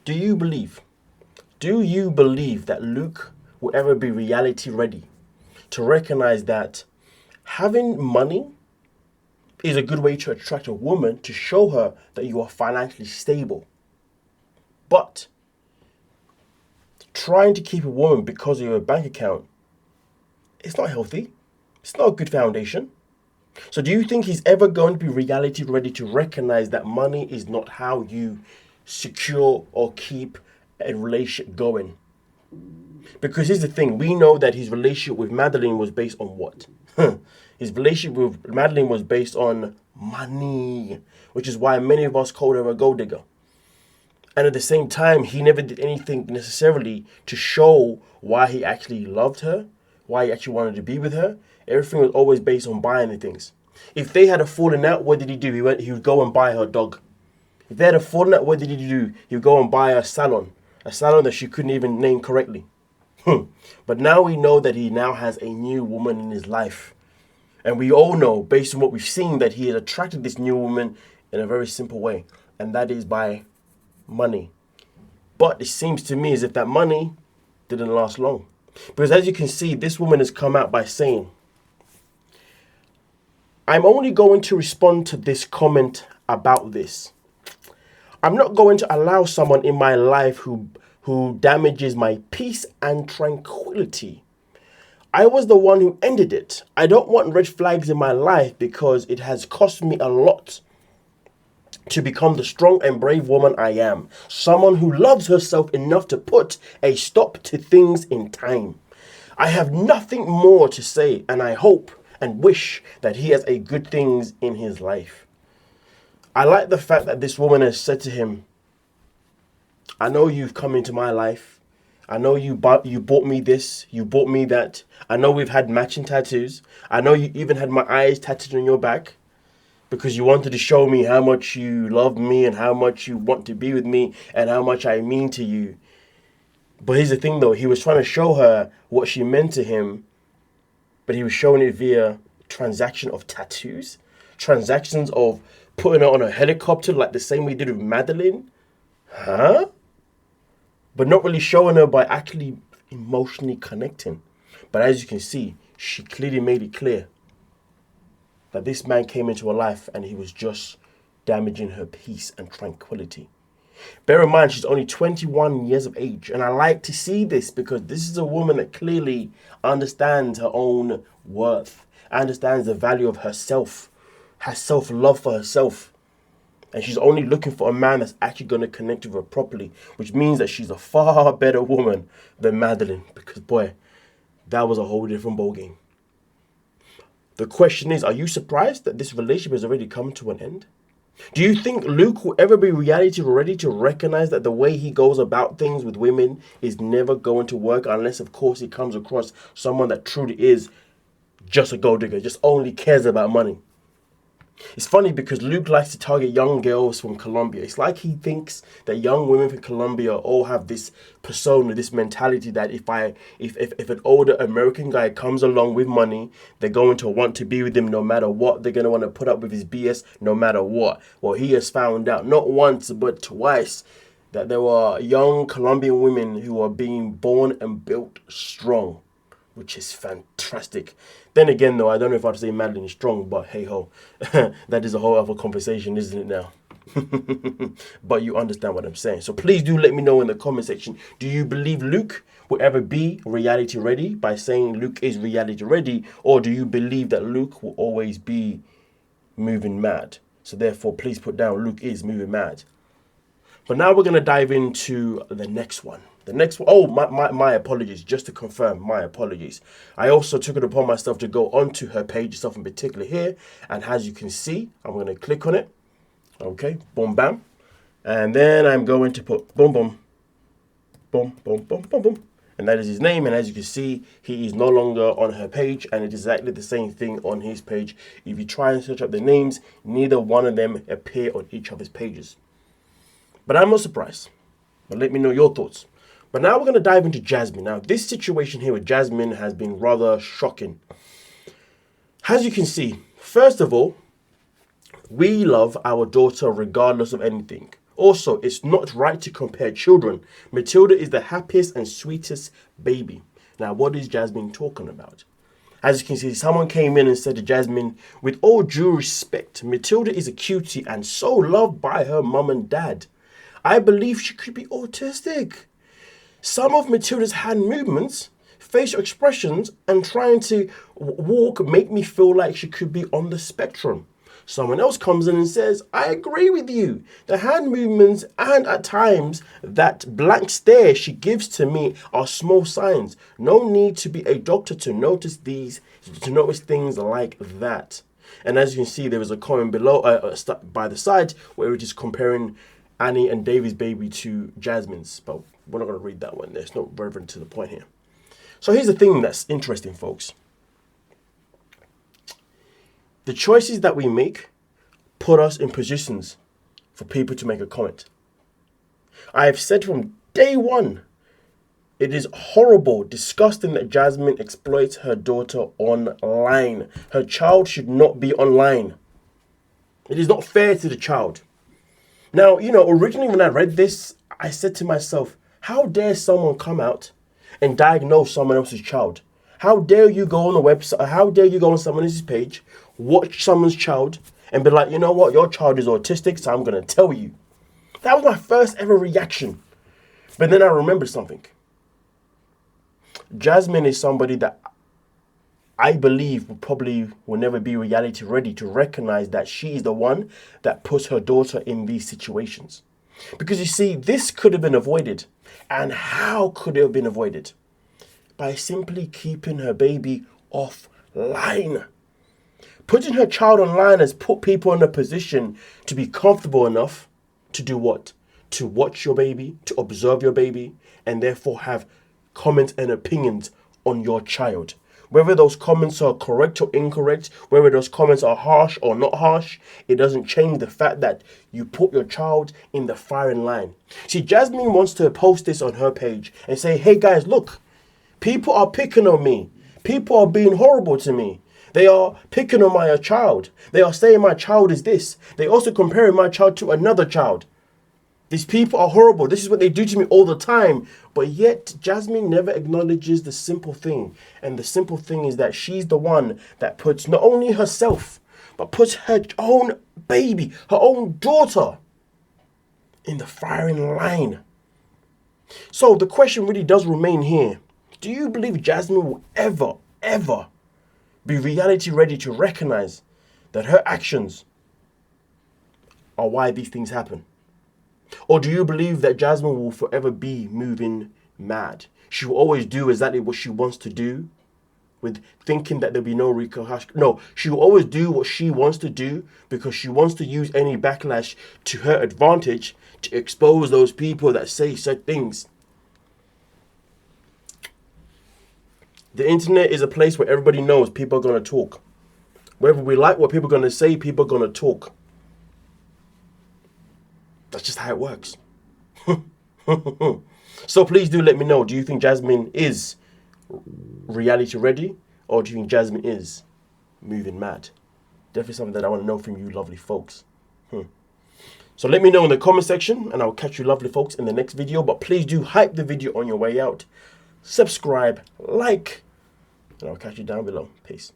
Do you believe? Do you believe that Luke will ever be reality ready to recognize that having money is a good way to attract a woman to show her that you are financially stable? But trying to keep a woman because of your bank account, it's not healthy. It's not a good foundation. So do you think he's ever going to be reality ready to recognize that money is not how you secure or keep a relationship going? Because here's the thing, we know that his relationship with Madeline was based on what? His relationship with Madeline was based on money, which is why many of us called her a gold digger. And at the same time, he never did anything necessarily to show why he actually loved her, why he actually wanted to be with her. Everything was always based on buying the things. If they had a falling out, what did he do? He would go and buy her dog. If they had a falling out, what did he do? He would go and buy a salon that she couldn't even name correctly. But now we know that he now has a new woman in his life. And we all know, based on what we've seen, that he has attracted this new woman in a very simple way. And that is by money. But it seems to me as if that money didn't last long. Because as you can see, this woman has come out by saying, I'm only going to respond to this comment about this. I'm not going to allow someone in my life who damages my peace and tranquility. I was the one who ended it. I don't want red flags in my life because it has cost me a lot to become the strong and brave woman I am. Someone who loves herself enough to put a stop to things in time. I have nothing more to say, and I hope and wish that he has a good things in his life. I like the fact that this woman has said to him, I know you've come into my life. I know you bought me this, you bought me that. I know we've had matching tattoos. I know you even had my eyes tattooed on your back because you wanted to show me how much you love me and how much you want to be with me and how much I mean to you. But here's the thing though, he was trying to show her what she meant to him, but he was showing it via transaction of tattoos, transactions of putting her on a helicopter like the same way he did with Madeline. Huh? But not really showing her by actually emotionally connecting. But as you can see, she clearly made it clear that this man came into her life and he was just damaging her peace and tranquility. Bear in mind, she's only 21 years of age. And I like to see this because this is a woman that clearly understands her own worth, understands the value of herself, has self-love for herself. And she's only looking for a man that's actually going to connect with her properly, which means that she's a far better woman than Madeline. Because, boy, that was a whole different ballgame. The question is, are you surprised that this relationship has already come to an end? Do you think Luke will ever be reality ready to recognize that the way he goes about things with women is never going to work unless, of course, he comes across someone that truly is just a gold digger, just only cares about money? It's funny because Luke likes to target young girls from Colombia. It's like he thinks that young women from Colombia all have this persona, this mentality that if an older American guy comes along with money, they're going to want to be with him no matter what. They're going to want to put up with his BS no matter what. Well, he has found out not once but twice that there were young Colombian women who are being born and built strong, which is fantastic. Then again, though, I don't know if I'd say Madeline is strong, but hey ho, that is a whole other conversation, isn't it now? But you understand what I'm saying. So please do let me know in the comment section. Do you believe Luke will ever be reality ready by saying Luke is reality ready? Or do you believe that Luke will always be moving mad? So therefore, please put down Luke is moving mad. But now we're going to dive into the next one. The next one, oh, my apologies, just to confirm, my apologies. I also took it upon myself to go onto her page itself in particular here. And as you can see, I'm going to click on it. Okay, boom, bam. And then I'm going to put boom, boom, boom, boom, boom, boom, boom. And that is his name. And as you can see, he is no longer on her page. And it is exactly the same thing on his page. If you try and search up the names, neither one of them appear on each of his pages. But I'm not surprised. But let me know your thoughts. But now we're going to dive into Jasmine. Now, this situation here with Jasmine has been rather shocking. As you can see, first of all, we love our daughter regardless of anything. Also, it's not right to compare children. Matilda is the happiest and sweetest baby. Now, what is Jasmine talking about? As you can see, someone came in and said to Jasmine, with all due respect, Matilda is a cutie and so loved by her mum and dad. I believe she could be autistic. Some of Matilda's hand movements, facial expressions, and trying to walk make me feel like she could be on the spectrum. Someone else comes in and says, I agree with you. The hand movements and at times that blank stare she gives to me are small signs. No need to be a doctor to notice things like that. And as you can see, there was a comment below by the side where it is comparing Annie and Davy's baby to Jasmine's, but we're not going to read that one. There's no relevant to the point here. So here's the thing that's interesting, folks. The choices that we make put us in positions for people to make a comment. I have said from day one, it is horrible, disgusting that Jasmine exploits her daughter online. Her child should not be online. It is not fair to the child. Now, originally when I read this, I said to myself, how dare someone come out and diagnose someone else's child? How dare you go on the website? How dare you go on someone else's page, watch someone's child, and be like, you know what, your child is autistic, so I'm going to tell you. That was my first ever reaction. But then I remembered something. Jasmine is somebody that I believe will never be reality ready to recognize that she is the one that puts her daughter in these situations. Because you see, this could have been avoided. And how could it have been avoided? By simply keeping her baby offline. Putting her child online has put people in a position to be comfortable enough to do what? To watch your baby, to observe your baby, and therefore have comments and opinions on your child. Whether those comments are correct or incorrect, whether those comments are harsh or not harsh, it doesn't change the fact that you put your child in the firing line. See, Jasmine wants to post this on her page and say, hey guys, look, people are picking on me. People are being horrible to me. They are picking on my child. They are saying my child is this. They also comparing my child to another child. These people are horrible. This is what they do to me all the time. But yet, Jasmine never acknowledges the simple thing. And the simple thing is that she's the one that puts not only herself, but puts her own baby, her own daughter, in the firing line. So the question really does remain here. Do you believe Jasmine will ever be reality ready to recognize that her actions are why these things happen? Or do you believe that Jasmine will forever be moving mad? She will always do exactly what she wants to do with thinking that there'll be no repercussion. No, she will always do what she wants to do because she wants to use any backlash to her advantage to expose those people that say such things. The internet is a place where everybody knows people are going to talk. Whether we like what people are going to say, people are going to talk. That's just how it works. So please do let me know. Do you think Jasmine is reality ready? Or do you think Jasmine is moving mad? Definitely something that I want to know from you lovely folks. So let me know in the comment section and I'll catch you lovely folks in the next video. But please do hype the video on your way out. Subscribe, like, and I'll catch you down below. Peace.